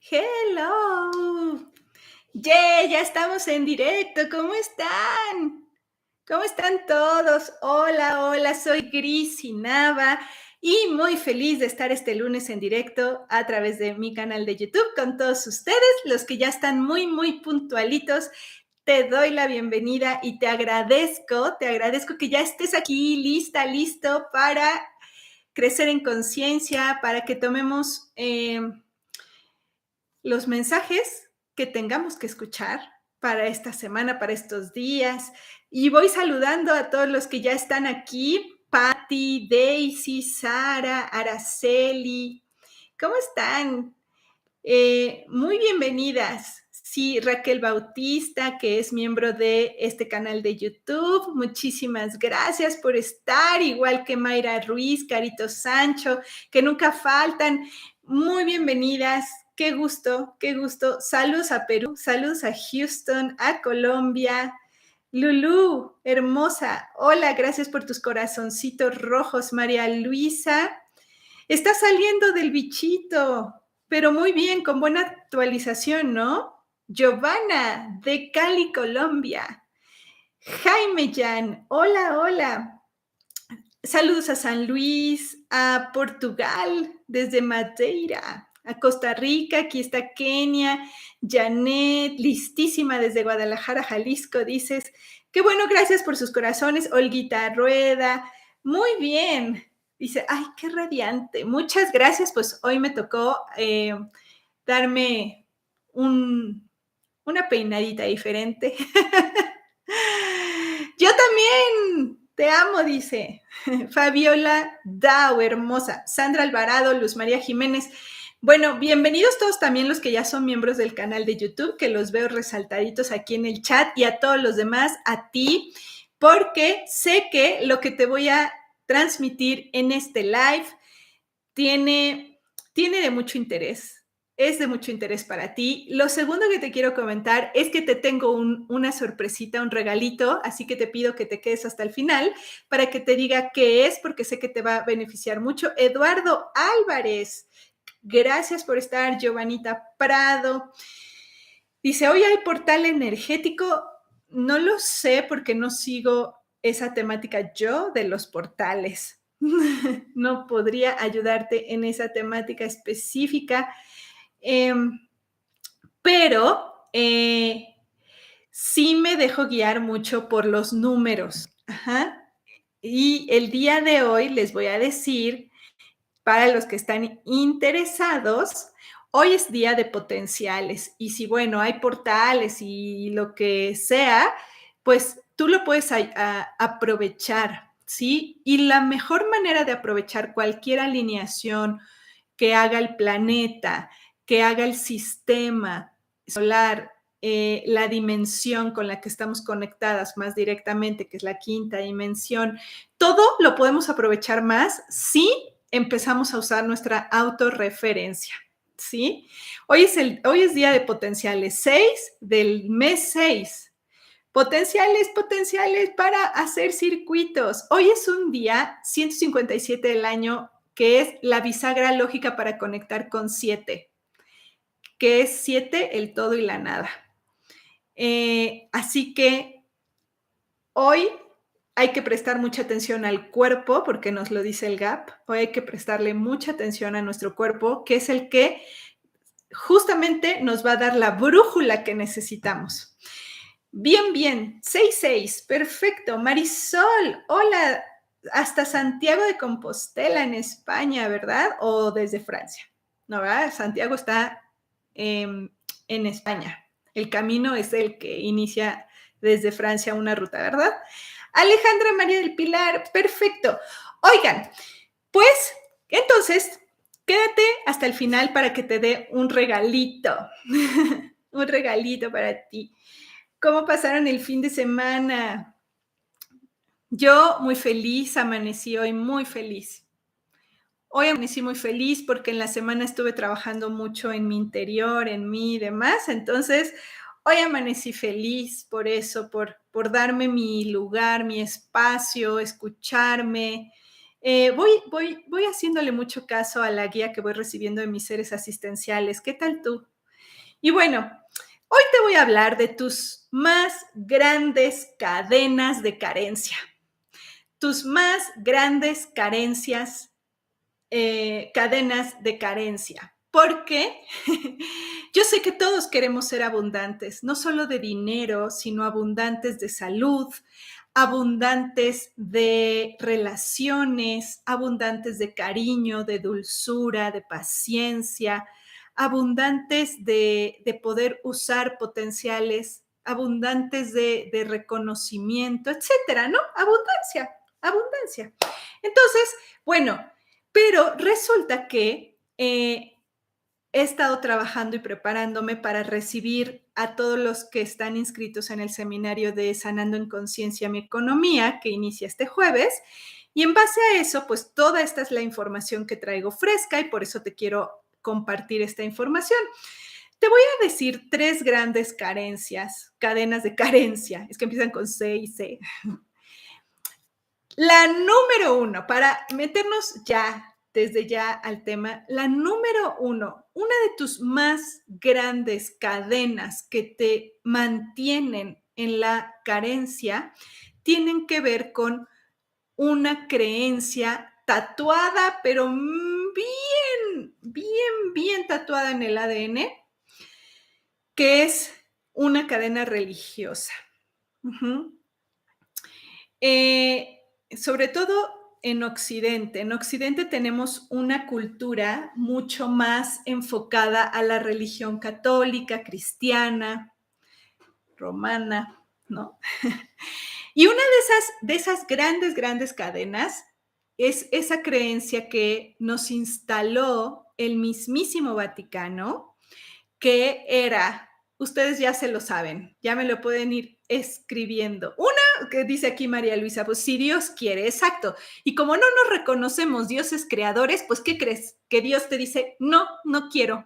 Hello. Ya estamos en directo. ¿Cómo están? ¿Cómo están todos? Hola, soy Grisi Nava y muy feliz de estar este lunes en directo a través de mi canal de YouTube con todos ustedes, los que ya están muy puntualitos. Te doy la bienvenida y te agradezco que ya estés aquí listo para crecer en conciencia, para que tomemos los mensajes que tengamos que escuchar para esta semana, para estos días. Y voy saludando a todos los que ya están aquí. Patti, Daisy, Sara, Araceli. ¿Cómo están? Muy bienvenidas. Sí, Raquel Bautista, que es miembro de este canal de YouTube. Muchísimas gracias por estar, igual que Mayra Ruiz, Carito Sancho, que nunca faltan. Muy bienvenidas. Qué gusto. Saludos a Perú, saludos a Houston, a Colombia. Lulú, hermosa. Hola, gracias por tus corazoncitos rojos, María Luisa. Está saliendo del bichito, pero muy bien, con buena actualización, ¿no? Giovanna, de Cali, Colombia. Jaime Jan, hola. Saludos a San Luis, a Portugal, desde Madeira, a Costa Rica, aquí está Kenia, Janet, listísima desde Guadalajara, Jalisco, dices. Qué bueno, gracias por sus corazones. Olguita Rueda, muy bien. Dice, ay, qué radiante. Muchas gracias, pues hoy me tocó darme una peinadita diferente. Yo también, te amo, dice Fabiola Dao, hermosa. Sandra Alvarado, Luz María Jiménez. Bueno, bienvenidos todos también los que ya son miembros del canal de YouTube, que los veo resaltaditos aquí en el chat, y a todos los demás, a ti, porque sé que lo que te voy a transmitir en este live tiene de mucho interés. Es de mucho interés para ti. Lo segundo que te quiero comentar es que te tengo una sorpresita, un regalito, así que te pido que te quedes hasta el final para que te diga qué es, porque sé que te va a beneficiar mucho. Eduardo Álvarez, gracias por estar. Giovanita Prado dice, hoy hay portal energético. No lo sé porque no sigo esa temática yo de los portales. No podría ayudarte en esa temática específica, pero sí me dejo guiar mucho por los números. Ajá. Y el día de hoy les voy a decir, para los que están interesados, hoy es día de potenciales. Y si, bueno, hay portales y lo que sea, pues tú lo puedes aprovechar, ¿sí? Y la mejor manera de aprovechar cualquier alineación que haga el planeta, que haga el sistema solar, la dimensión con la que estamos conectadas más directamente, que es la quinta dimensión, todo lo podemos aprovechar más si empezamos a usar nuestra autorreferencia, ¿sí? Hoy es día de potenciales 6 del mes 6. Potenciales para hacer circuitos. Hoy es un día 157 del año, que es la bisagra lógica para conectar con 7, que es 7, el todo y la nada. Así que hoy hay que prestar mucha atención al cuerpo, porque nos lo dice el GAP. Hoy hay que prestarle mucha atención a nuestro cuerpo, que es el que justamente nos va a dar la brújula que necesitamos. Bien, 6-6, perfecto. Marisol, hola, hasta Santiago de Compostela en España, ¿verdad? O desde Francia, ¿no? ¿Verdad? Santiago está en España. El camino es el que inicia desde Francia una ruta, ¿verdad? Alejandra María del Pilar, perfecto. Oigan, pues entonces quédate hasta el final para que te dé un regalito, un regalito para ti. ¿Cómo pasaron el fin de semana? Yo muy feliz, amanecí hoy muy feliz. Hoy amanecí muy feliz porque en la semana estuve trabajando mucho en mi interior, en mí y demás. Entonces, hoy amanecí feliz por eso, por darme mi lugar, mi espacio, escucharme. Voy haciéndole mucho caso a la guía que voy recibiendo de mis seres asistenciales. ¿Qué tal tú? Y bueno, hoy te voy a hablar de tus más grandes cadenas de carencia, tus más grandes cadenas de carencia. Porque yo sé que todos queremos ser abundantes, no solo de dinero, sino abundantes de salud, abundantes de relaciones, abundantes de cariño, de dulzura, de paciencia, abundantes de poder usar potenciales, abundantes de reconocimiento, etcétera, ¿no? Abundancia, abundancia. Entonces, bueno, pero resulta que he estado trabajando y preparándome para recibir a todos los que están inscritos en el seminario de Sanando en Conciencia mi Economía, que inicia este jueves. Y en base a eso, pues toda esta es la información que traigo fresca y por eso te quiero compartir esta información. Te voy a decir 3 grandes cadenas de carencia. Es que empiezan con C y C. La número 1, para meternos desde ya al tema, la número 1, una de tus más grandes cadenas que te mantienen en la carencia, tienen que ver con una creencia tatuada, pero bien tatuada en el ADN, que es una cadena religiosa. Sobre todo en Occidente. En Occidente tenemos una cultura mucho más enfocada a la religión católica, cristiana, romana, ¿no? Y una de esas grandes cadenas es esa creencia que nos instaló el mismísimo Vaticano, que era, ustedes ya se lo saben, ya me lo pueden ir escribiendo. Una que dice aquí María Luisa, pues si Dios quiere, exacto. Y como no nos reconocemos dioses creadores, pues ¿qué crees? Que Dios te dice, no, no quiero.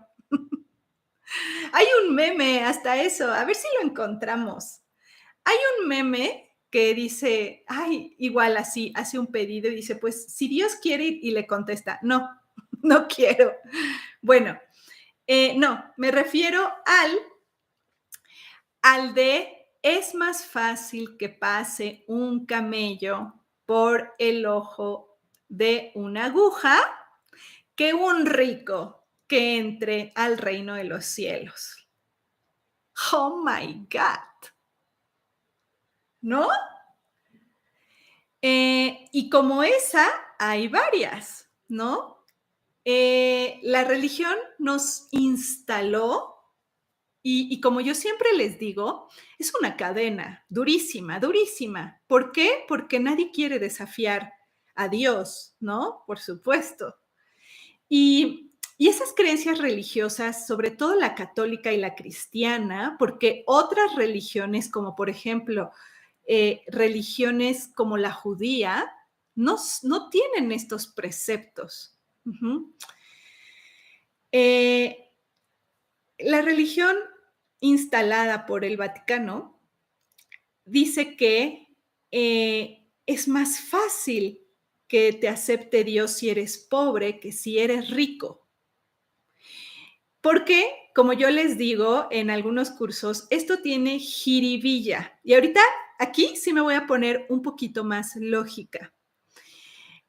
Hay un meme hasta eso, a ver si lo encontramos. Hay un meme que dice, ay, igual así, hace un pedido y dice, pues si Dios quiere y le contesta, no, no quiero. Bueno, no, me refiero al de es más fácil que pase un camello por el ojo de una aguja que un rico que entre al reino de los cielos. Oh my God, ¿no? Y como esa, hay varias, ¿no? La religión nos instaló. Y como yo siempre les digo, es una cadena durísima, durísima. ¿Por qué? Porque nadie quiere desafiar a Dios, ¿no? Por supuesto. Y esas creencias religiosas, sobre todo la católica y la cristiana, porque otras religiones, como por ejemplo religiones como la judía, no tienen estos preceptos. Uh-huh. La religión instalada por el Vaticano dice que es más fácil que te acepte Dios si eres pobre que si eres rico. Porque, como yo les digo en algunos cursos, esto tiene jiribilla. Y ahorita aquí sí me voy a poner un poquito más lógica.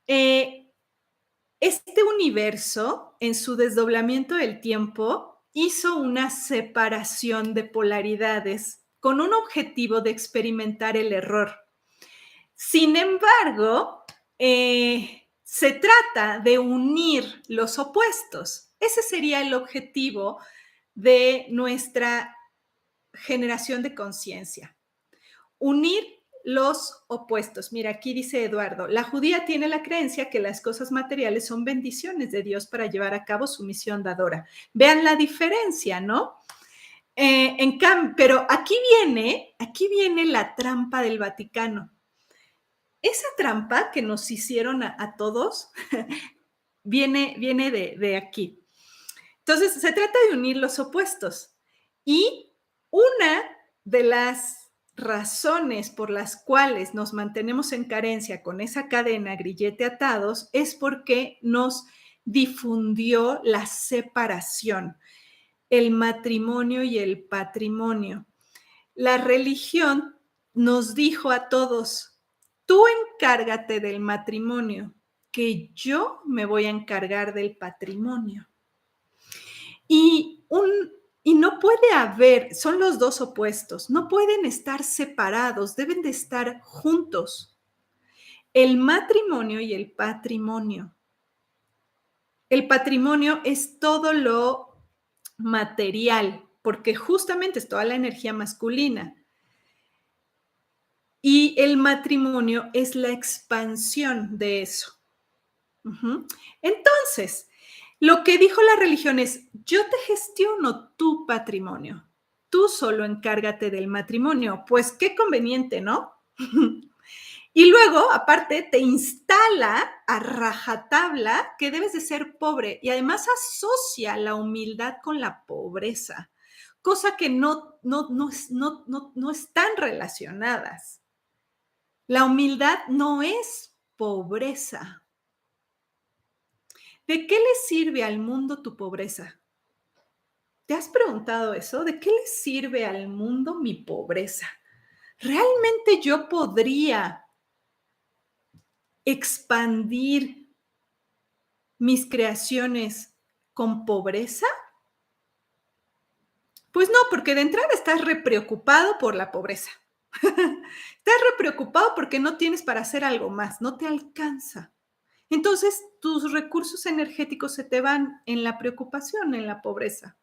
Este universo, en su desdoblamiento del tiempo, hizo una separación de polaridades con un objetivo de experimentar el error. Sin embargo, se trata de unir los opuestos. Ese sería el objetivo de nuestra generación de conciencia. Unir los opuestos. Mira, aquí dice Eduardo, la judía tiene la creencia que las cosas materiales son bendiciones de Dios para llevar a cabo su misión dadora. Vean la diferencia, ¿no? Pero aquí viene la trampa del Vaticano. Esa trampa que nos hicieron a todos viene de aquí. Entonces, se trata de unir los opuestos. Y una de las razones por las cuales nos mantenemos en carencia con esa cadena grillete atados es porque nos difundió la separación. el matrimonio y el patrimonio. La religión nos dijo a todos, tú encárgate del matrimonio, que yo me voy a encargar del patrimonio. Y, y no puede haber, son los dos opuestos, no pueden estar separados, deben de estar juntos. El matrimonio y el patrimonio. El patrimonio es todo lo material, porque justamente es toda la energía masculina. Y el matrimonio es la expansión de eso. Entonces, lo que dijo la religión es, yo te gestiono tu patrimonio, tú solo encárgate del matrimonio. Pues qué conveniente, ¿no? Y luego, aparte, te instala a rajatabla que debes de ser pobre y además asocia la humildad con la pobreza, cosa que no están relacionadas. La humildad no es pobreza. ¿De qué le sirve al mundo tu pobreza? ¿Te has preguntado eso? ¿De qué le sirve al mundo mi pobreza? ¿Realmente yo podría expandir mis creaciones con pobreza? Pues no, porque de entrada estás preocupado por la pobreza. Estás preocupado porque no tienes para hacer algo más, no te alcanza. Entonces, tus recursos energéticos se te van en la preocupación, en la pobreza.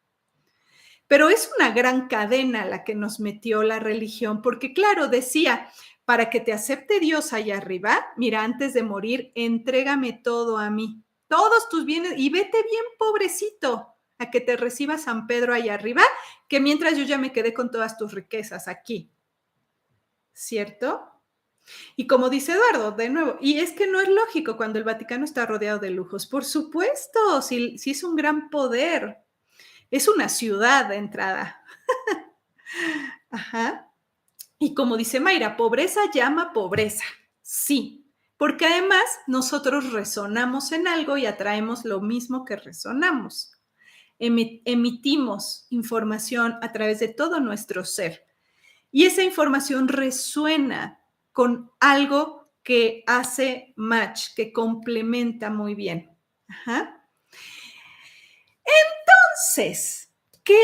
Pero es una gran cadena la que nos metió la religión, porque claro, decía, para que te acepte Dios allá arriba, mira, antes de morir, entrégame todo a mí, todos tus bienes, y vete bien pobrecito a que te reciba San Pedro allá arriba, que mientras yo ya me quedé con todas tus riquezas aquí, ¿cierto? Y como dice Eduardo, de nuevo, y es que no es lógico cuando el Vaticano está rodeado de lujos, por supuesto, si es un gran poder, es una ciudad de entrada. Ajá. Y como dice Mayra, pobreza llama pobreza. Sí, porque además nosotros resonamos en algo y atraemos lo mismo que resonamos. Emitimos información a través de todo nuestro ser. Y esa información resuena con algo que hace match, que complementa muy bien. Ajá. Entonces, ¿qué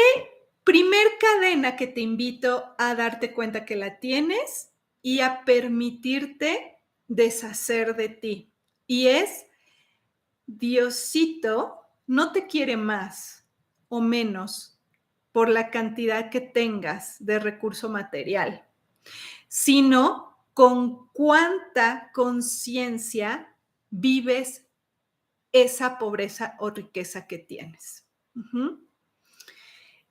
primer cadena que te invito a darte cuenta que la tienes y a permitirte deshacer de ti? Y es, Diosito no te quiere más o menos por la cantidad que tengas de recurso material, sino con cuánta conciencia vives esa pobreza o riqueza que tienes.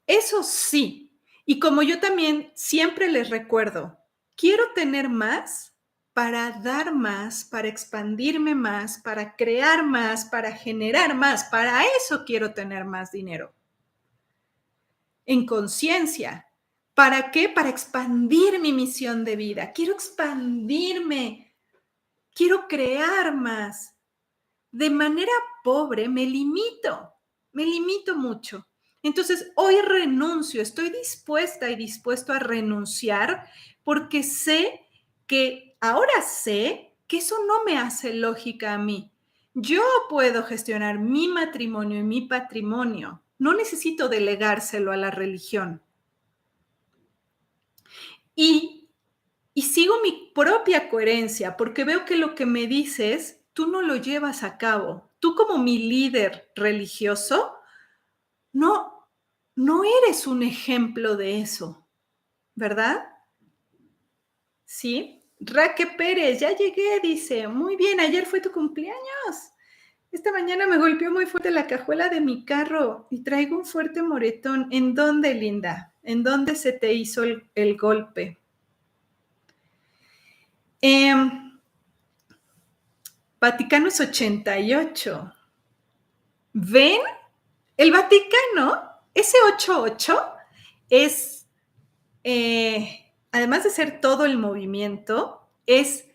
Eso sí, y como yo también siempre les recuerdo, quiero tener más para dar más, para expandirme más, para crear más, para generar más. Para eso quiero tener más dinero. En conciencia. ¿Para qué? Para expandir mi misión de vida. Quiero expandirme. Quiero crear más. De manera pobre me limito mucho. Entonces, hoy renuncio, estoy dispuesta y dispuesto a renunciar porque ahora sé que eso no me hace lógica a mí. Yo puedo gestionar mi matrimonio y mi patrimonio. No necesito delegárselo a la religión. Y sigo mi propia coherencia porque veo que lo que me dices, tú no lo llevas a cabo. Tú como mi líder religioso, no eres un ejemplo de eso, ¿verdad? Sí. Raque Pérez, ya llegué, dice. Muy bien, ayer fue tu cumpleaños. Esta mañana me golpeó muy fuerte la cajuela de mi carro y traigo un fuerte moretón. ¿En dónde, linda? ¿En dónde se te hizo el golpe? Vaticano es 88. ¿Ven? El Vaticano, ese 88 es, además de ser todo el movimiento, es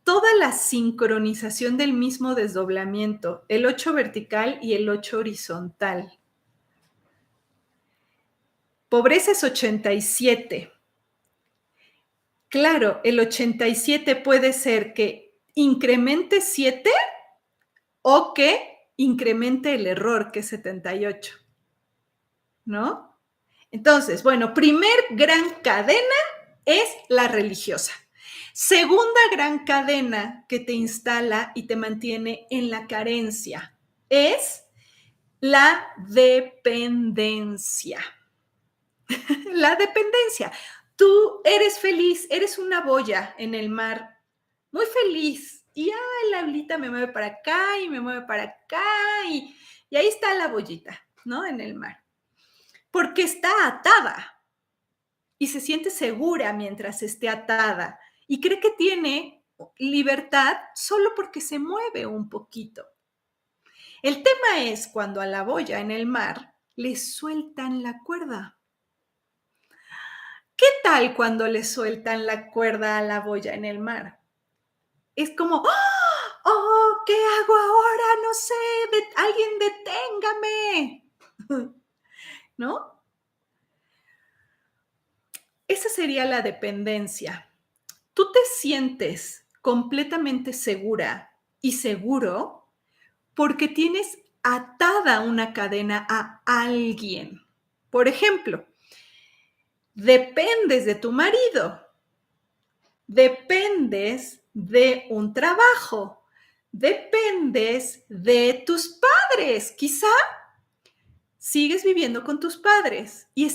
toda la sincronización del mismo desdoblamiento, el 8 vertical y el 8 horizontal. Pobreza es 87. Claro, el 87 puede ser que incremente 7 o que incremente el error, que es 78, ¿no? Entonces, bueno, primer gran cadena es la religiosa. Segunda gran cadena que te instala y te mantiene en la carencia es la dependencia. La dependencia. Tú eres feliz, eres una boya en el mar, muy feliz. Y la bolita me mueve para acá y me mueve para acá. Y ahí está la bollita, ¿no? En el mar. Porque está atada y se siente segura mientras esté atada. Y cree que tiene libertad solo porque se mueve un poquito. El tema es cuando a la boya en el mar le sueltan la cuerda. ¿Qué tal cuando le sueltan la cuerda a la boya en el mar? Es como, ¡oh! ¿Qué hago ahora? No sé, alguien deténgame. ¿No? Esa sería la dependencia. Tú te sientes completamente segura y seguro porque tienes atada una cadena a alguien. Por ejemplo, dependes de tu marido, dependes de un trabajo, dependes de tus padres. Quizá sigues viviendo con tus padres y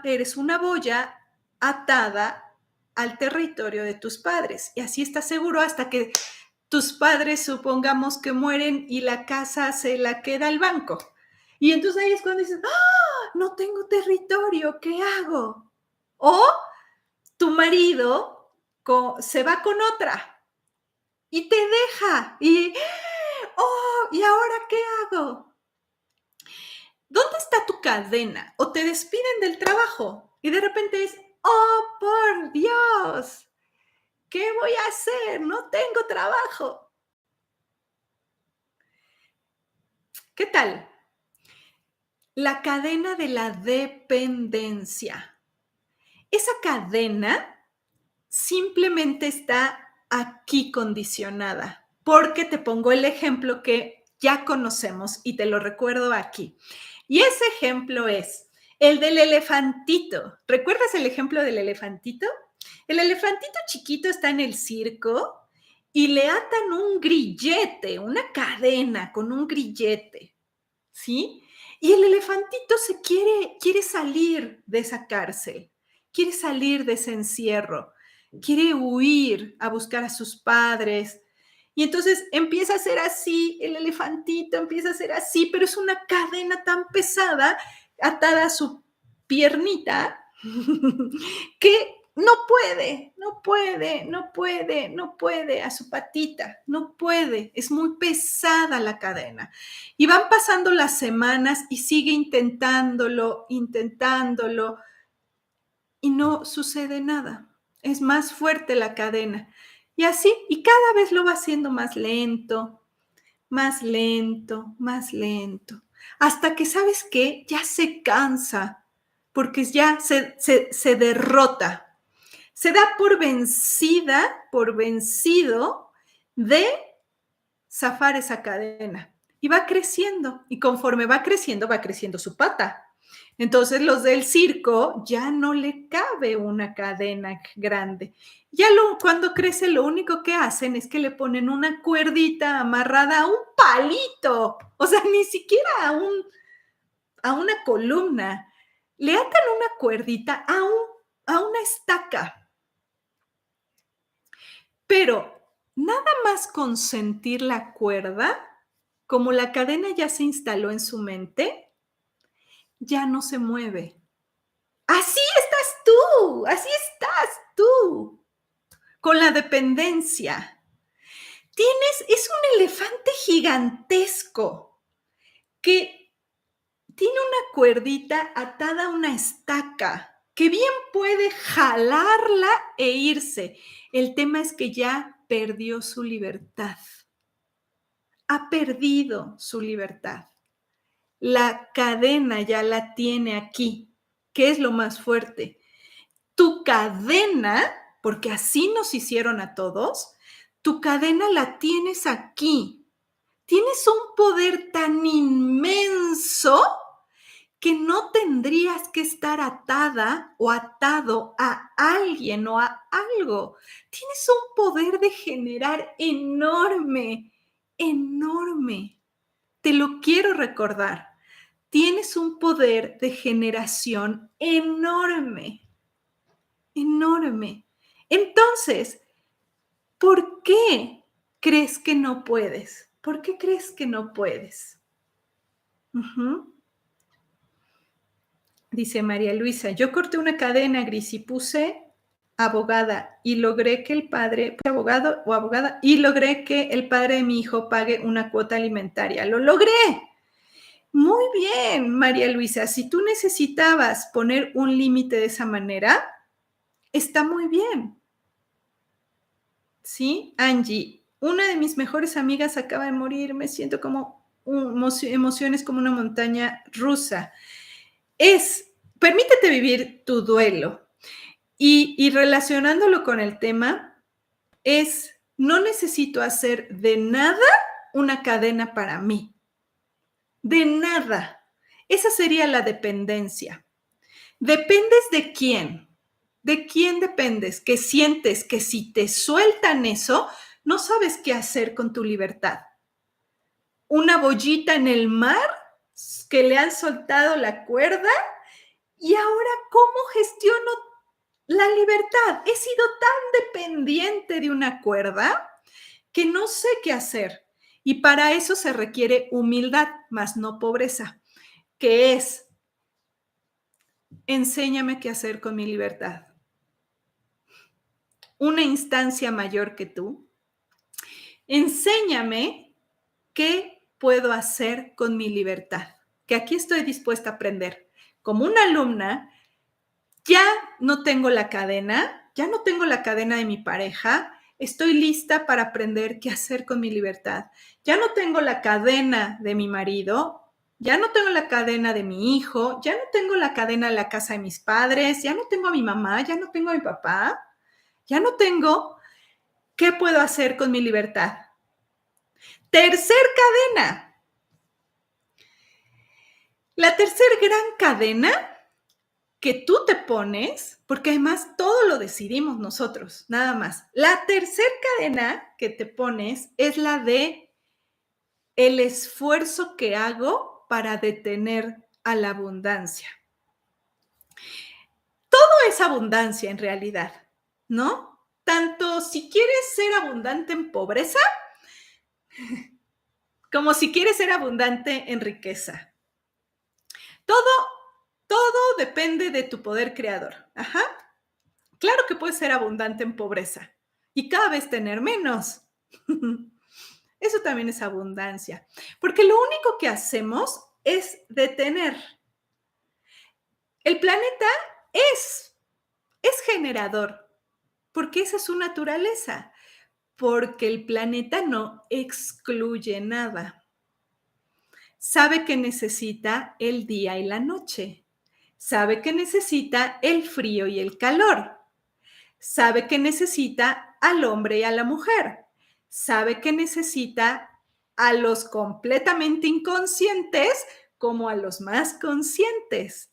eres una boya atada al territorio de tus padres. Y así estás seguro hasta que tus padres, supongamos que mueren y la casa se la queda el banco. Y entonces ahí es cuando dices, no tengo territorio, ¿qué hago? O tu marido se va con otra y te deja ¿y ahora qué hago? ¿Dónde está tu cadena? O te despiden del trabajo y de repente es, ¡oh, por Dios! ¿Qué voy a hacer? No tengo trabajo. ¿Qué tal? La cadena de la dependencia. Esa cadena simplemente está aquí condicionada, porque te pongo el ejemplo que ya conocemos y te lo recuerdo aquí. Y ese ejemplo es el del elefantito. ¿Recuerdas el ejemplo del elefantito? El elefantito chiquito está en el circo y le atan un grillete, una cadena con un grillete, ¿sí? Y el elefantito quiere salir de esa cárcel, quiere salir de ese encierro, quiere huir a buscar a sus padres. Y entonces empieza a ser así, el elefantito empieza a ser así, pero es una cadena tan pesada atada a su piernita que no puede, a su patita, no puede, es muy pesada la cadena. Y van pasando las semanas y sigue intentándolo, y no sucede nada. Es más fuerte la cadena. Y así, y cada vez lo va haciendo más lento, más lento, más lento, hasta que, ¿sabes qué? Ya se cansa, porque ya se derrota, se da por vencida, por vencido de zafar esa cadena. Y va creciendo, y conforme va creciendo su pata. Entonces los del circo ya no le cabe una cadena grande. Cuando crece lo único que hacen es que le ponen una cuerdita amarrada a un palito, o sea, ni siquiera a una columna. Le atan una cuerdita a una estaca. Pero nada más con sentir la cuerda, como la cadena ya se instaló en su mente, ya no se mueve. Así estás tú, con la dependencia. Es un elefante gigantesco que tiene una cuerdita atada a una estaca, que bien puede jalarla e irse. El tema es que ya perdió su libertad. Ha perdido su libertad. la cadena ya la tiene aquí. ¿Qué es lo más fuerte? Tu cadena, porque así nos hicieron a todos, tu cadena la tienes aquí. Tienes un poder tan inmenso que no tendrías que estar atada o atado a alguien o a algo. Tienes un poder de generar enorme, enorme. Te lo quiero recordar. Tienes un poder de generación enorme, enorme. Entonces, ¿por qué crees que no puedes? ¿Por qué crees que no puedes? Dice María Luisa, yo corté una cadena gris y puse abogada y logré que el padre, abogado o abogada, y logré que el padre de mi hijo pague una cuota alimentaria. ¡Lo logré! Muy bien, María Luisa. Si tú necesitabas poner un límite de esa manera, está muy bien. ¿Sí? Angie, una de mis mejores amigas acaba de morir. Me siento como emociones como una montaña rusa. Permítete vivir tu duelo. Y relacionándolo con el tema, no necesito hacer de nada una cadena para mí. De nada. Esa sería la dependencia. ¿Dependes de quién? ¿De quién dependes? Que sientes que si te sueltan eso, no sabes qué hacer con tu libertad. Una bollita en el mar que le han soltado la cuerda y ahora ¿cómo gestiono la libertad? He sido tan dependiente de una cuerda que no sé qué hacer. Y para eso se requiere humildad, más no pobreza, que es, enséñame qué hacer con mi libertad. Una instancia mayor que tú, enséñame qué puedo hacer con mi libertad, que aquí estoy dispuesta a aprender. Como una alumna, ya no tengo la cadena, ya no tengo la cadena de mi pareja, estoy lista para aprender qué hacer con mi libertad. Ya no tengo la cadena de mi marido, ya no tengo la cadena de mi hijo, ya no tengo la cadena de la casa de mis padres, ya no tengo a mi mamá, ya no tengo a mi papá, ya no tengo. ¿Qué puedo hacer con mi libertad? Tercer cadena. La tercer gran cadena que tú te pones, porque además todo lo decidimos nosotros, nada más. La tercer cadena que te pones es la de el esfuerzo que hago para detener a la abundancia. Todo es abundancia en realidad, ¿no? Tanto si quieres ser abundante en pobreza, como si quieres ser abundante en riqueza. Todo depende de tu poder creador. Ajá. Claro que puedes ser abundante en pobreza y cada vez tener menos. Eso también es abundancia, porque lo único que hacemos es detener. El planeta es generador, porque esa es su naturaleza, porque el planeta no excluye nada. Sabe que necesita el día y la noche. Sabe que necesita el frío y el calor. Sabe que necesita al hombre y a la mujer. Sabe que necesita a los completamente inconscientes como a los más conscientes.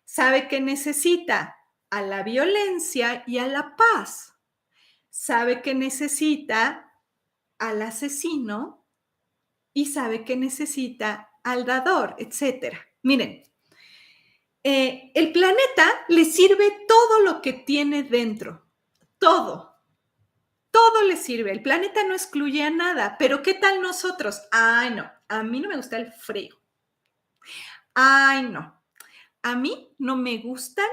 Sabe que necesita a la violencia y a la paz. Sabe que necesita al asesino y sabe que necesita al dador, etc. Miren, el planeta le sirve todo lo que tiene dentro, todo le sirve. El planeta no excluye a nada, pero ¿qué tal nosotros? Ay, no, a mí no me gusta el frío. Ay, no, a mí no me gustan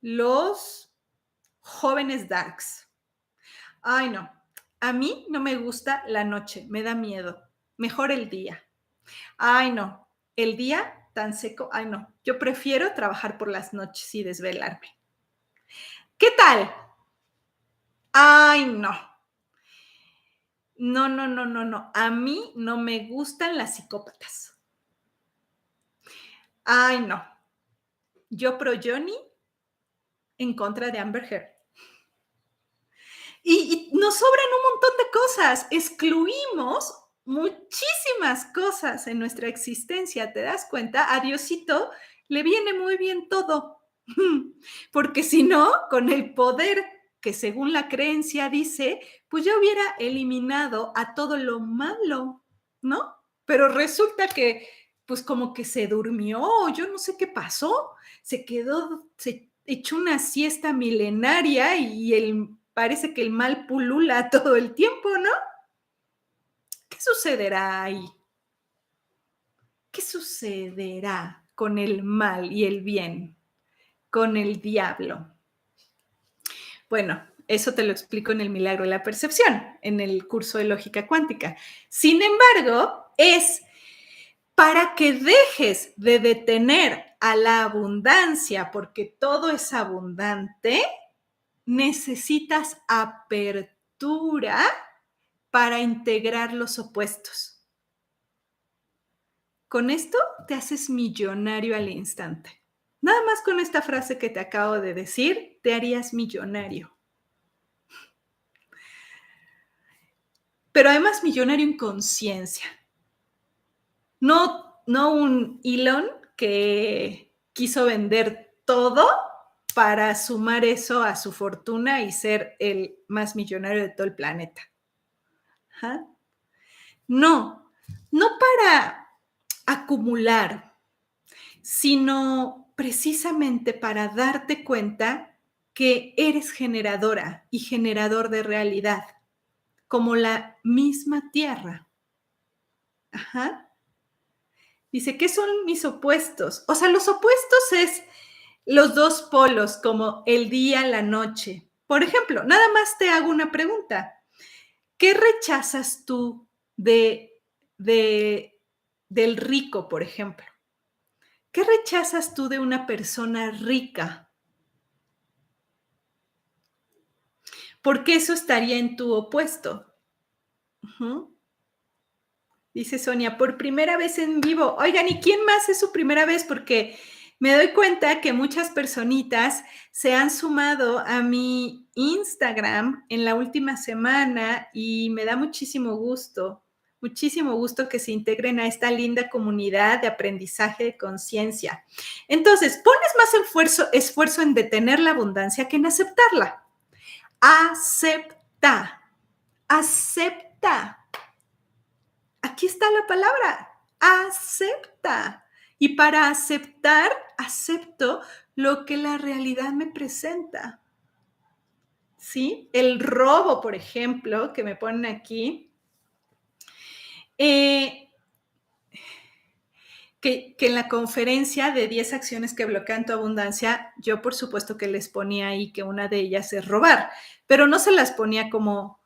los jóvenes darks. Ay, no, a mí no me gusta la noche, me da miedo. Mejor el día. Ay, no, el día tan seco, ay, no, yo prefiero trabajar por las noches y desvelarme. ¿Qué tal? Ay, no. No. A mí no me gustan las psicópatas. Ay, no. Yo pro Johnny en contra de Amber Heard. Y nos sobran un montón de cosas. Excluimos muchísimas cosas en nuestra existencia. ¿Te das cuenta? A Diosito le viene muy bien todo. Porque si no, con el poder que según la creencia dice, pues ya hubiera eliminado a todo lo malo, ¿no? Pero resulta que, pues como que se durmió, yo no sé qué pasó, se quedó, se echó una siesta milenaria y parece que el mal pulula todo el tiempo, ¿no? ¿Qué sucederá ahí? ¿Qué sucederá con el mal y el bien? Con el diablo. Bueno, eso te lo explico en el milagro de la percepción, en el curso de lógica cuántica. Sin embargo, es para que dejes de detener a la abundancia, porque todo es abundante, necesitas apertura para integrar los opuestos. Con esto te haces millonario al instante. Nada más con esta frase que te acabo de decir, te harías millonario. Pero además millonario en conciencia. No un Elon que quiso vender todo para sumar eso a su fortuna y ser el más millonario de todo el planeta. ¿Ah? No para acumular, sino precisamente para darte cuenta que eres generadora y generador de realidad, como la misma Tierra. Ajá. Dice, ¿qué son mis opuestos? O sea, los opuestos es los dos polos, como el día, la noche. Por ejemplo, nada más te hago una pregunta. ¿Qué rechazas tú del rico, por ejemplo? ¿Qué rechazas tú de una persona rica? Porque eso estaría en tu opuesto. Uh-huh. Dice Sonia, por primera vez en vivo. Oigan, ¿y quién más es su primera vez? Porque me doy cuenta que muchas personitas se han sumado a mi Instagram en la última semana y me da muchísimo gusto que se integren a esta linda comunidad de aprendizaje de conciencia. Entonces, pones más esfuerzo en detener la abundancia que en aceptarla. Acepta, acepta. Aquí está la palabra, acepta. Y para aceptar, acepto lo que la realidad me presenta. ¿Sí? El robo, por ejemplo, que me ponen aquí, que en la conferencia de 10 acciones que bloquean tu abundancia, yo por supuesto que les ponía ahí que una de ellas es robar, pero no se las ponía como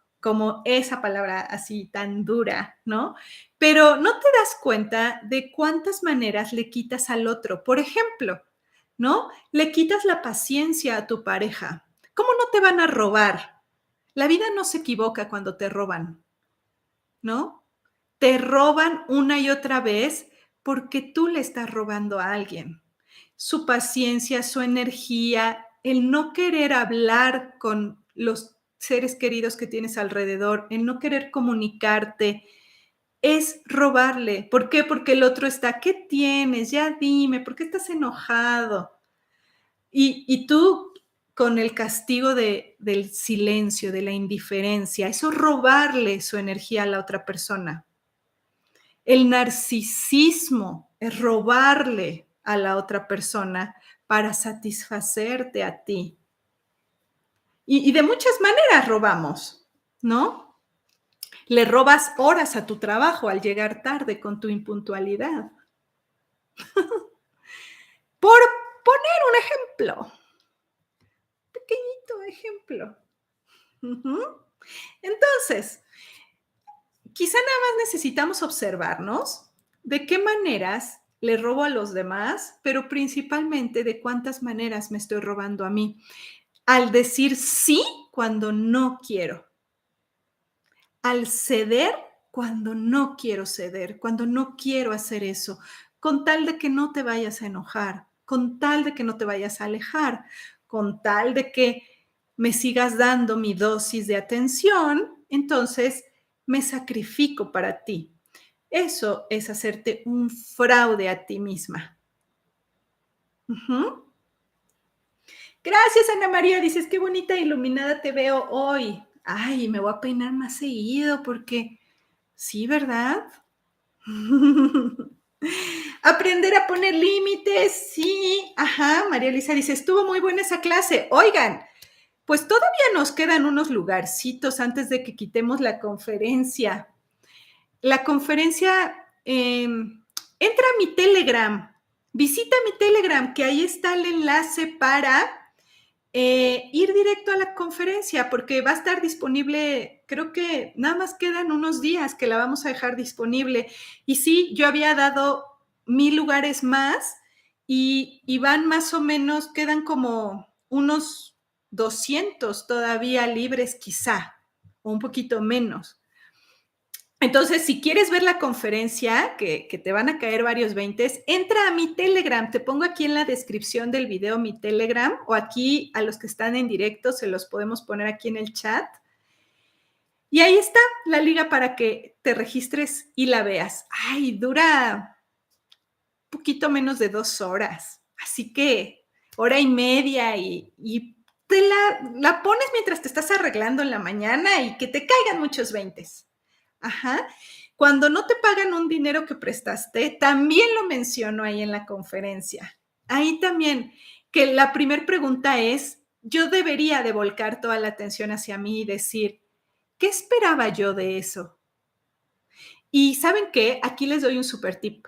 esa palabra así tan dura, ¿no? Pero no te das cuenta de cuántas maneras le quitas al otro. Por ejemplo, ¿no? Le quitas la paciencia a tu pareja. ¿Cómo no te van a robar? La vida no se equivoca cuando te roban, ¿no? Te roban una y otra vez porque tú le estás robando a alguien. Su paciencia, su energía, el no querer hablar con los seres queridos que tienes alrededor, el no querer comunicarte, es robarle. ¿Por qué? Porque el otro está, ¿qué tienes? Ya dime, ¿por qué estás enojado? Y tú con el castigo del silencio, de la indiferencia, eso es robarle su energía a la otra persona. El narcisismo es robarle a la otra persona para satisfacerte a ti. Y de muchas maneras robamos, ¿no? Le robas horas a tu trabajo al llegar tarde con tu impuntualidad. Por poner un ejemplo, pequeñito ejemplo. Entonces, quizá nada más necesitamos observarnos de qué maneras le robo a los demás, pero principalmente de cuántas maneras me estoy robando a mí. Al decir sí cuando no quiero. Al ceder cuando no quiero ceder, cuando no quiero hacer eso. con tal de que no te vayas a enojar, con tal de que no te vayas a alejar, con tal de que me sigas dando mi dosis de atención, entonces me sacrifico para ti. Eso es hacerte un fraude a ti misma. Ujú. Gracias, Ana María. Dices, qué bonita e iluminada te veo hoy. Ay, me voy a peinar más seguido porque sí, ¿verdad? Aprender a poner límites, sí. Ajá, María Elisa dice, estuvo muy buena esa clase. Oigan, pues todavía nos quedan unos lugarcitos antes de que quitemos la conferencia. La conferencia, entra a mi Telegram, visita mi Telegram, que ahí está el enlace para ir directo a la conferencia, porque va a estar disponible, creo que nada más quedan unos días que la vamos a dejar disponible. Y sí, yo había dado 1000 lugares más y van más o menos, quedan como unos 200 todavía libres quizá, o un poquito menos. Entonces, si quieres ver la conferencia, que te van a caer varios veintes, entra a mi Telegram. Te pongo aquí en la descripción del video mi Telegram, o aquí a los que están en directo se los podemos poner aquí en el chat. Y ahí está la liga para que te registres y la veas. Ay, dura un poquito menos de 2 horas. Así que hora y media y te la pones mientras te estás arreglando en la mañana y que te caigan muchos veintes. Ajá. Cuando no te pagan un dinero que prestaste, también lo menciono ahí en la conferencia. Ahí también, que la primera pregunta es, yo debería de volcar toda la atención hacia mí y decir, ¿qué esperaba yo de eso? Y ¿saben qué? Aquí les doy un super tip.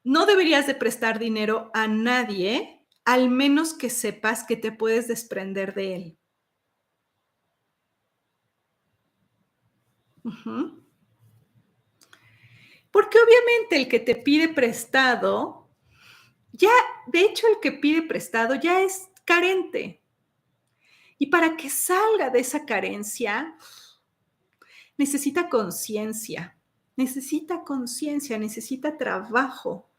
No deberías de prestar dinero a nadie, al menos que sepas que te puedes desprender de él. Uh-huh. Porque obviamente el que te pide prestado, ya, de hecho el que pide prestado ya es carente. Y para que salga de esa carencia, necesita conciencia, necesita trabajo.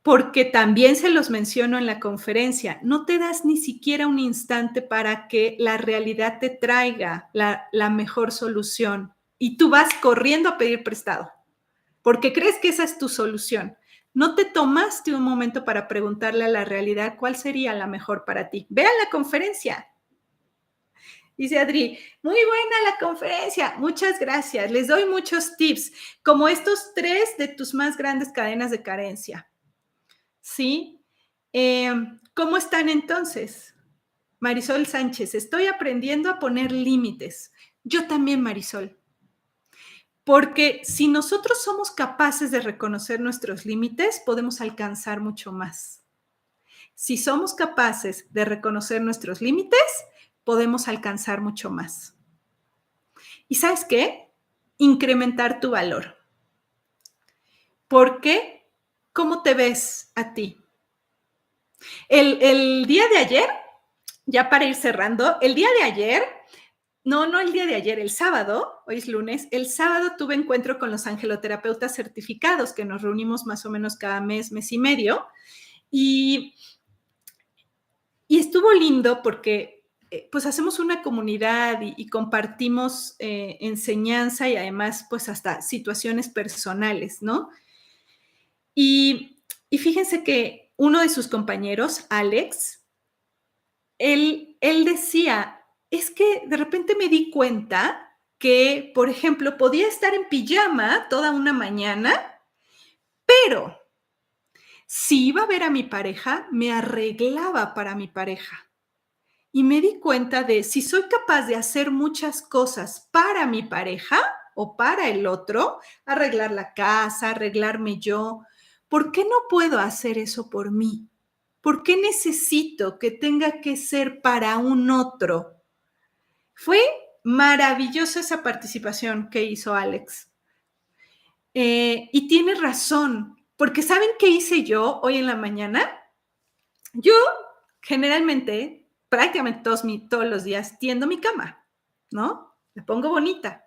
Porque también se los menciono en la conferencia, no te das ni siquiera un instante para que la realidad te traiga la mejor solución. Y tú vas corriendo a pedir prestado, porque crees que esa es tu solución. No te tomaste un momento para preguntarle a la realidad cuál sería la mejor para ti. Vean la conferencia. Dice Adri, muy buena la conferencia, muchas gracias. Les doy muchos tips, como estos 3 de tus más grandes cadenas de carencia. ¿Sí? ¿Cómo están entonces? Marisol Sánchez, estoy aprendiendo a poner límites. Yo también, Marisol. Porque si nosotros somos capaces de reconocer nuestros límites, podemos alcanzar mucho más. Si somos capaces de reconocer nuestros límites, podemos alcanzar mucho más. ¿Y sabes qué? Incrementar tu valor. ¿Por qué? ¿Cómo te ves a ti? El día de ayer, ya para ir cerrando, el día de ayer, no el día de ayer, el sábado, hoy es lunes, el sábado tuve encuentro con los angeloterapeutas certificados, que nos reunimos más o menos cada mes, mes y medio, y estuvo lindo porque pues hacemos una comunidad y compartimos enseñanza y además pues hasta situaciones personales, ¿no? Y fíjense que uno de sus compañeros, Alex, él decía, es que de repente me di cuenta que, por ejemplo, podía estar en pijama toda una mañana, pero si iba a ver a mi pareja, me arreglaba para mi pareja. Y me di cuenta de si soy capaz de hacer muchas cosas para mi pareja o para el otro, arreglar la casa, arreglarme yo, ¿por qué no puedo hacer eso por mí? ¿Por qué necesito que tenga que ser para un otro? Fue maravillosa esa participación que hizo Alex. Y tiene razón, porque ¿saben qué hice yo hoy en la mañana? Yo generalmente, prácticamente todos los días, tiendo mi cama, ¿no? La pongo bonita.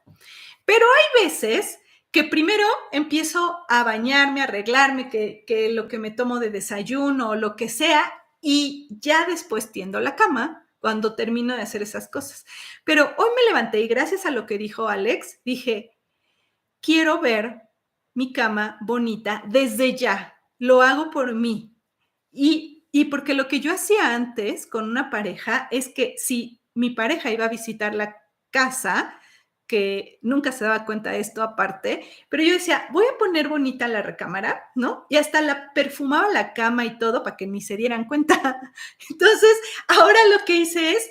Pero hay veces que primero empiezo a bañarme, a arreglarme, que lo que me tomo de desayuno o lo que sea, y ya después tiendo la cama cuando termino de hacer esas cosas. Pero hoy me levanté y gracias a lo que dijo Alex, dije, quiero ver mi cama bonita desde ya. Lo hago por mí. Y porque lo que yo hacía antes con una pareja es que si mi pareja iba a visitar la casa, que nunca se daba cuenta de esto aparte, pero yo decía, voy a poner bonita la recámara, ¿no? Y hasta la perfumaba la cama y todo para que ni se dieran cuenta. Entonces, ahora lo que hice es,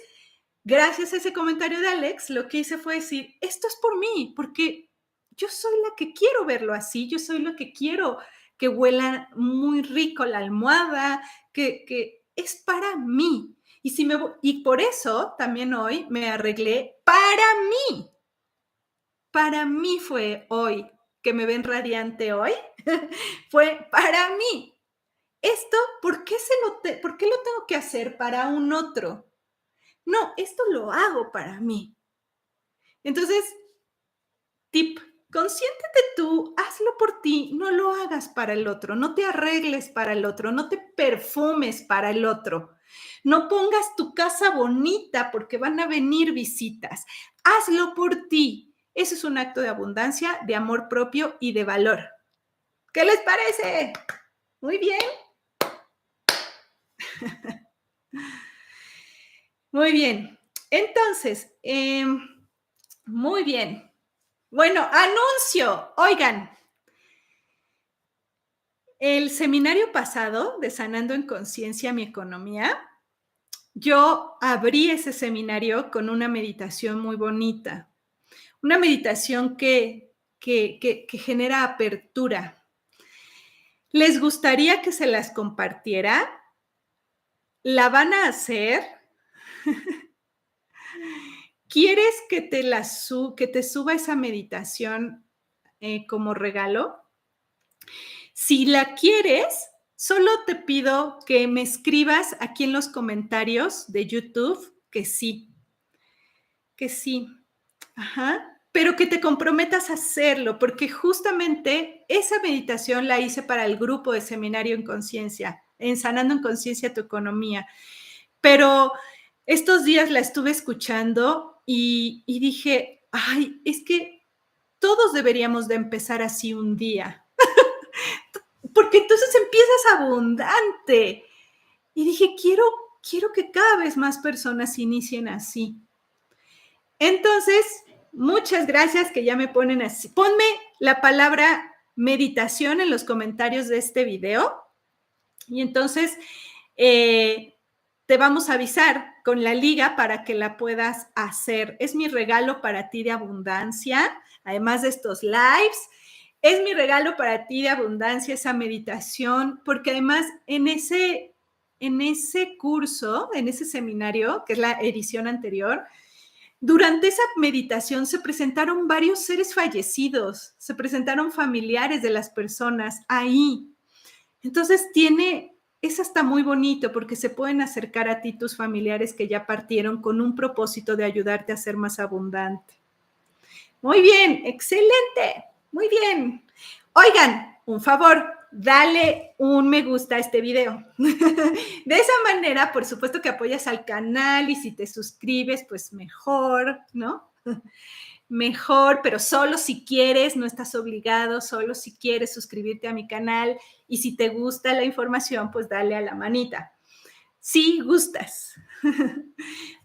gracias a ese comentario de Alex, lo que hice fue decir, esto es por mí, porque yo soy la que quiero verlo así, yo soy la que quiero que huela muy rico la almohada, que es para mí. Y por eso también hoy me arreglé para mí. Para mí fue hoy, que me ven radiante hoy, fue para mí. Esto, ¿por qué lo tengo que hacer para un otro? No, esto lo hago para mí. Entonces, tip, consiéntete tú, hazlo por ti, no lo hagas para el otro, no te arregles para el otro, no te perfumes para el otro, no pongas tu casa bonita porque van a venir visitas, hazlo por ti. Eso es un acto de abundancia, de amor propio y de valor. ¿Qué les parece? Muy bien. Muy bien. Entonces, muy bien. Bueno, anuncio. Oigan, el seminario pasado de Sanando en Conciencia mi Economía, yo abrí ese seminario con una meditación muy bonita. Una meditación que genera apertura. ¿Les gustaría que se las compartiera? ¿La van a hacer? ¿Quieres que te suba esa meditación como regalo? Si la quieres, solo te pido que me escribas aquí en los comentarios de YouTube que sí, que sí. Ajá. Pero que te comprometas a hacerlo, porque justamente esa meditación la hice para el grupo de Seminario en Conciencia, en Sanando en Conciencia tu Economía. Pero estos días la estuve escuchando y dije, ay, es que todos deberíamos de empezar así un día, porque entonces empiezas abundante. Y dije, quiero que cada vez más personas inicien así. Entonces, muchas gracias que ya me ponen así. Ponme la palabra meditación en los comentarios de este video y entonces te vamos a avisar con la liga para que la puedas hacer. Es mi regalo para ti de abundancia, además de estos lives. Es mi regalo para ti de abundancia esa meditación, porque además en ese curso, en ese seminario, que es la edición anterior, durante esa meditación se presentaron varios seres fallecidos, se presentaron familiares de las personas ahí. Entonces es hasta muy bonito porque se pueden acercar a ti tus familiares que ya partieron con un propósito de ayudarte a ser más abundante. Muy bien, excelente, muy bien. Oigan, un favor, dale un me gusta a este video. De esa manera, por supuesto que apoyas al canal y si te suscribes, pues mejor, ¿no? Mejor, pero solo si quieres, no estás obligado, solo si quieres suscribirte a mi canal y si te gusta la información, pues dale a la manita. Si gustas.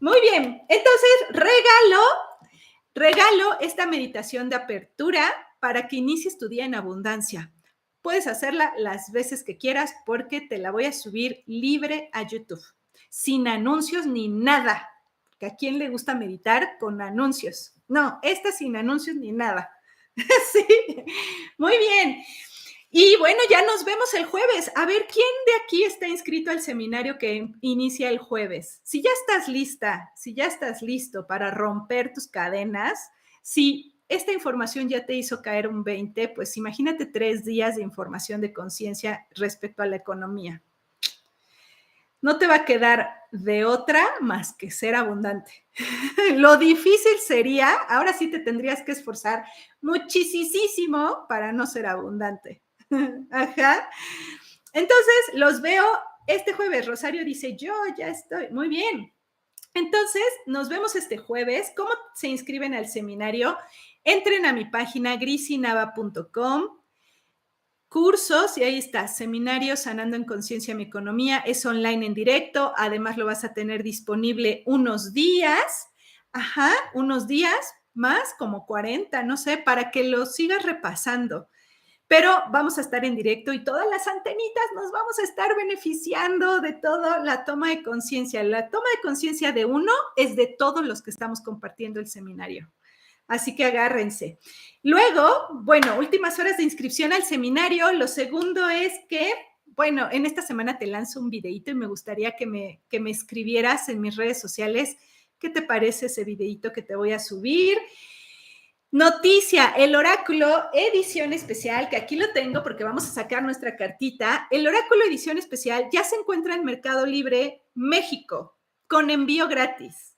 Muy bien, entonces regalo esta meditación de apertura para que inicies tu día en abundancia. Puedes hacerla las veces que quieras porque te la voy a subir libre a YouTube, sin anuncios ni nada. Porque ¿a quién le gusta meditar con anuncios? No, esta sin anuncios ni nada. Sí, muy bien. Y bueno, ya nos vemos el jueves. A ver, ¿quién de aquí está inscrito al seminario que inicia el jueves? Si ya estás lista, si ya estás listo para romper tus cadenas, si esta información ya te hizo caer un 20, pues imagínate 3 días de información de conciencia respecto a la economía. No te va a quedar de otra más que ser abundante. Lo difícil sería, ahora sí te tendrías que esforzar muchísimo para no ser abundante. Ajá. Entonces, los veo este jueves. Rosario dice, yo ya estoy. Muy bien. Entonces, nos vemos este jueves. ¿Cómo se inscriben al seminario? Entren a mi página grisinava.com, cursos, y ahí está, seminario Sanando en Conciencia mi Economía, es online en directo, además lo vas a tener disponible unos días, unos días más, como 40, no sé, para que lo sigas repasando. Pero vamos a estar en directo y todas las antenitas nos vamos a estar beneficiando de toda la toma de conciencia. La toma de conciencia de uno es de todos los que estamos compartiendo el seminario. Así que agárrense. Luego, bueno, últimas horas de inscripción al seminario. Lo segundo es que, bueno, en esta semana te lanzo un videito y me gustaría que me escribieras en mis redes sociales qué te parece ese videito que te voy a subir. Noticia, el oráculo edición especial, que aquí lo tengo porque vamos a sacar nuestra cartita. El oráculo edición especial ya se encuentra en Mercado Libre México con envío gratis.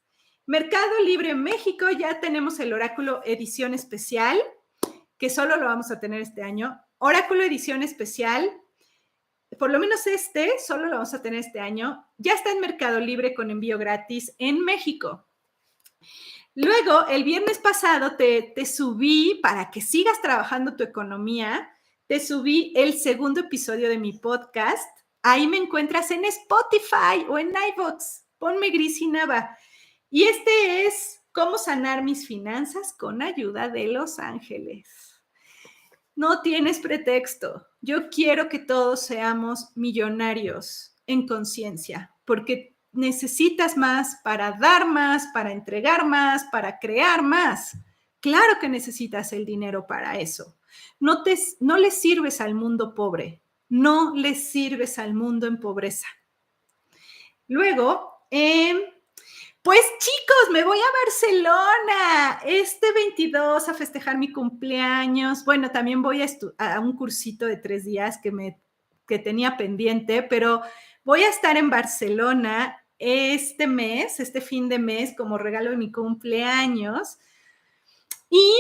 Mercado Libre México, ya tenemos el oráculo edición especial, que solo lo vamos a tener este año. Oráculo edición especial, por lo menos solo lo vamos a tener este año. Ya está en Mercado Libre con envío gratis en México. Luego, el viernes pasado te subí, para que sigas trabajando tu economía, te subí el segundo episodio de mi podcast. Ahí me encuentras en Spotify o en iVoox. Ponme Gris y Nava. Y este es cómo sanar mis finanzas con ayuda de los ángeles. No tienes pretexto. Yo quiero que todos seamos millonarios en conciencia, porque necesitas más para dar más, para entregar más, para crear más. Claro que necesitas el dinero para eso. No le sirves al mundo pobre, no le sirves al mundo en pobreza. Luego, pues chicos, me voy a Barcelona este 22 a festejar mi cumpleaños. Bueno, también voy a un cursito de 3 días que tenía pendiente, pero voy a estar en Barcelona este fin de mes, como regalo de mi cumpleaños. Y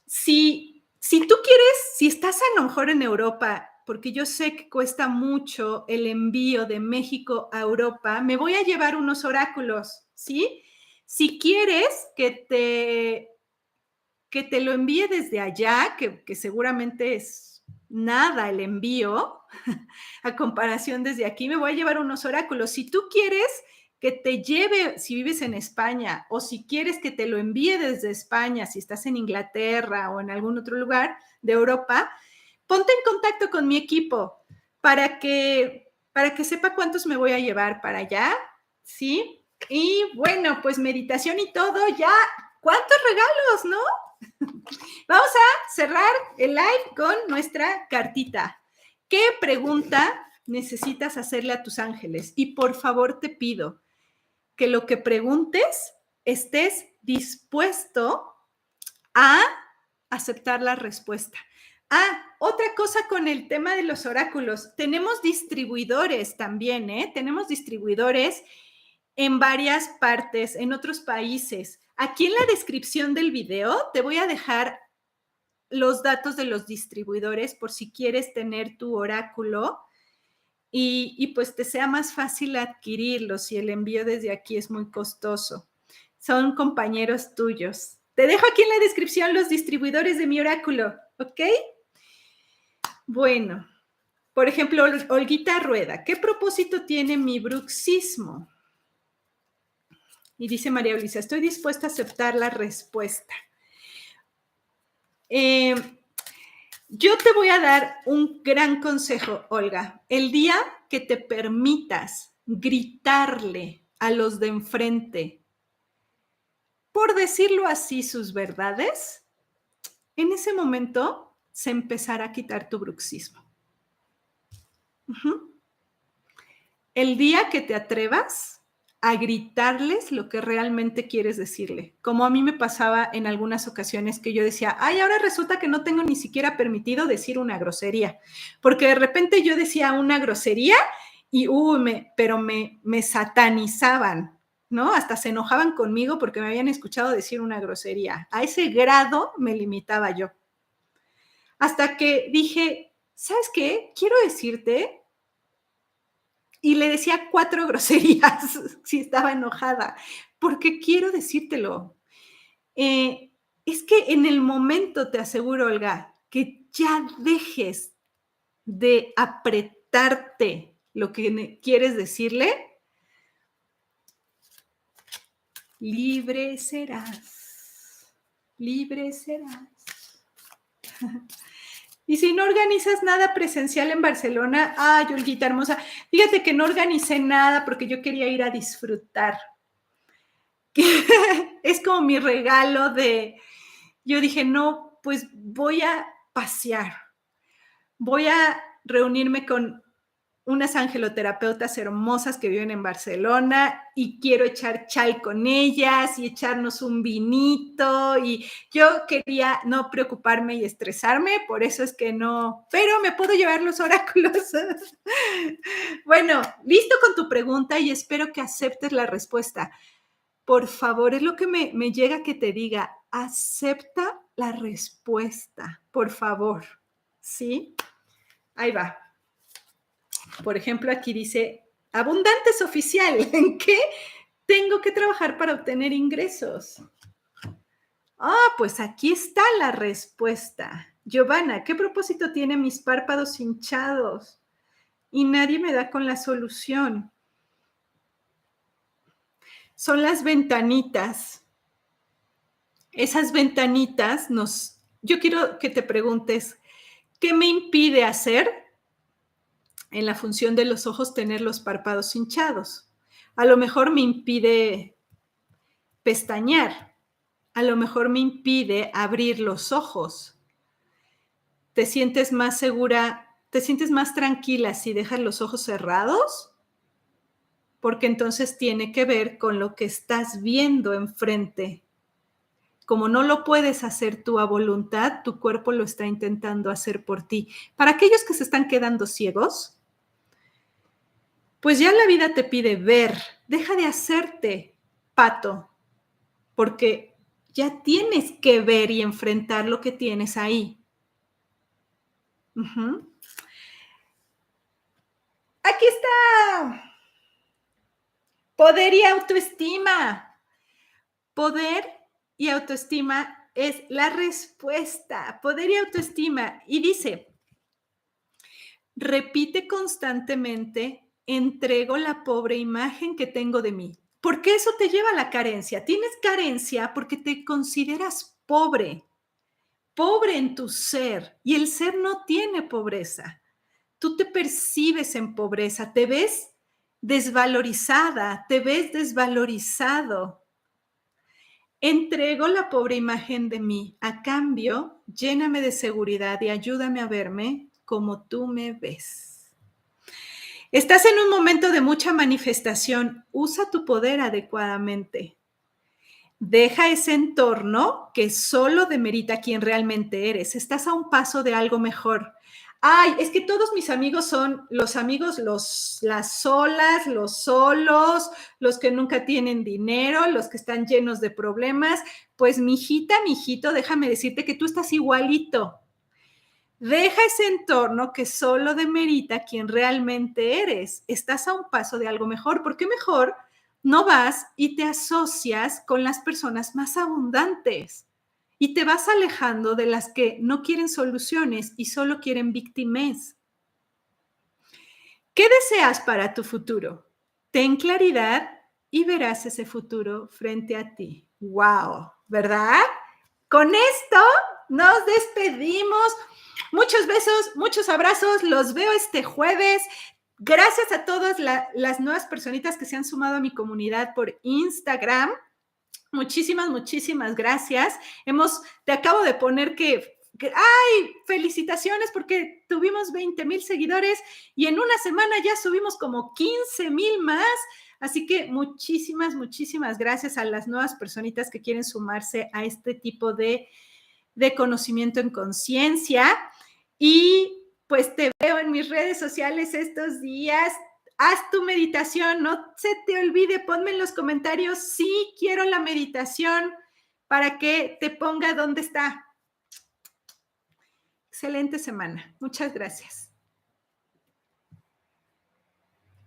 si tú quieres, si estás a lo mejor en Europa, porque yo sé que cuesta mucho el envío de México a Europa, me voy a llevar unos oráculos, ¿sí? Si quieres que te lo envíe desde allá, que seguramente es nada el envío, a comparación desde aquí, me voy a llevar unos oráculos. Si tú quieres que te lleve, si vives en España, o si quieres que te lo envíe desde España, si estás en Inglaterra o en algún otro lugar de Europa, ponte en contacto con mi equipo para que sepa cuántos me voy a llevar para allá, ¿sí? Y bueno, pues meditación y todo, ya, ¿cuántos regalos, no? Vamos a cerrar el live con nuestra cartita. ¿Qué pregunta necesitas hacerle a tus ángeles? Y por favor te pido que lo que preguntes estés dispuesto a aceptar la respuesta. Otra cosa con el tema de los oráculos. Tenemos distribuidores también, ¿eh? Tenemos distribuidores en varias partes, en otros países. Aquí en la descripción del video te voy a dejar los datos de los distribuidores por si quieres tener tu oráculo y pues te sea más fácil adquirirlo si el envío desde aquí es muy costoso. Son compañeros tuyos. Te dejo aquí en la descripción los distribuidores de mi oráculo, ¿ok? Bueno, por ejemplo, Olguita Rueda, ¿qué propósito tiene mi bruxismo? Y dice María Luisa, estoy dispuesta a aceptar la respuesta. Yo te voy a dar un gran consejo, Olga. El día que te permitas gritarle a los de enfrente, por decirlo así, sus verdades, en ese momento se empezará a quitar tu bruxismo. El día que te atrevas a gritarles lo que realmente quieres decirle, como a mí me pasaba en algunas ocasiones que yo decía, ahora resulta que no tengo ni siquiera permitido decir una grosería, porque de repente yo decía una grosería y pero me satanizaban, ¿no? Hasta se enojaban conmigo porque me habían escuchado decir una grosería. A ese grado me limitaba yo. Hasta que dije, ¿sabes qué? Quiero decirte, y le decía 4 groserías si estaba enojada, porque quiero decírtelo. Es que en el momento, te aseguro, Olga, que ya dejes de apretarte lo que quieres decirle, libre serás, libre serás. Y si no organizas nada presencial en Barcelona, ay, Olguita hermosa, fíjate que no organicé nada porque yo quería ir a disfrutar. Es como mi regalo yo dije, no, pues voy a pasear, voy a reunirme con unas angeloterapeutas hermosas que viven en Barcelona y quiero echar chal con ellas y echarnos un vinito, y yo quería no preocuparme y estresarme, por eso es que no, pero me puedo llevar los oráculos. Bueno, listo con tu pregunta y espero que aceptes la respuesta. Por favor, es lo que me llega que te diga, acepta la respuesta, por favor, ¿sí? Ahí va. Por ejemplo, aquí dice, abundantes oficial, ¿en qué tengo que trabajar para obtener ingresos? Pues aquí está la respuesta. Giovanna, ¿qué propósito tienen mis párpados hinchados? Y nadie me da con la solución. Son las ventanitas. Esas ventanitas yo quiero que te preguntes, ¿qué me impide hacer en la función de los ojos tener los párpados hinchados? A lo mejor me impide pestañear, a lo mejor me impide abrir los ojos. ¿Te sientes más segura, te sientes más tranquila si dejas los ojos cerrados? Porque entonces tiene que ver con lo que estás viendo enfrente. Como no lo puedes hacer tú a voluntad, tu cuerpo lo está intentando hacer por ti. Para aquellos que se están quedando ciegos, pues ya la vida te pide ver. Deja de hacerte pato, porque ya tienes que ver y enfrentar lo que tienes ahí. Aquí está. Poder y autoestima. Poder y autoestima es la respuesta. Poder y autoestima. Y dice, repite constantemente, entrego la pobre imagen que tengo de mí. Porque eso te lleva a la carencia. Tienes carencia porque te consideras pobre, pobre en tu ser. Y el ser no tiene pobreza. Tú te percibes en pobreza, te ves desvalorizada, te ves desvalorizado. Entrego la pobre imagen de mí. A cambio, lléname de seguridad y ayúdame a verme como tú me ves. Estás en un momento de mucha manifestación. Usa tu poder adecuadamente. Deja ese entorno que solo demerita quien realmente eres. Estás a un paso de algo mejor. Ay, es que todos mis amigos son los amigos, las solas, los solos, los que nunca tienen dinero, los que están llenos de problemas. Pues mijita, mijito, déjame decirte que tú estás igualito. Deja ese entorno que solo demerita quien realmente eres. Estás a un paso de algo mejor. ¿Por qué mejor? No vas y te asocias con las personas más abundantes y te vas alejando de las que no quieren soluciones y solo quieren víctimas. ¿Qué deseas para tu futuro? Ten claridad y verás ese futuro frente a ti. ¡Wow! ¿Verdad? Con esto nos despedimos. Muchos besos, muchos abrazos. Los veo este jueves. Gracias a todas las nuevas personitas que se han sumado a mi comunidad por Instagram. Muchísimas, muchísimas gracias. Te acabo de poner ¡ay! Felicitaciones porque tuvimos 20,000 seguidores y en una semana ya subimos como 15,000 más. Así que muchísimas, muchísimas gracias a las nuevas personitas que quieren sumarse a este tipo de conocimiento en conciencia. Y pues te veo en mis redes sociales estos días. haz tu meditación, no se te olvide, ponme en los comentarios, sí, quiero la meditación para que te ponga dónde está. Excelente semana. Muchas gracias.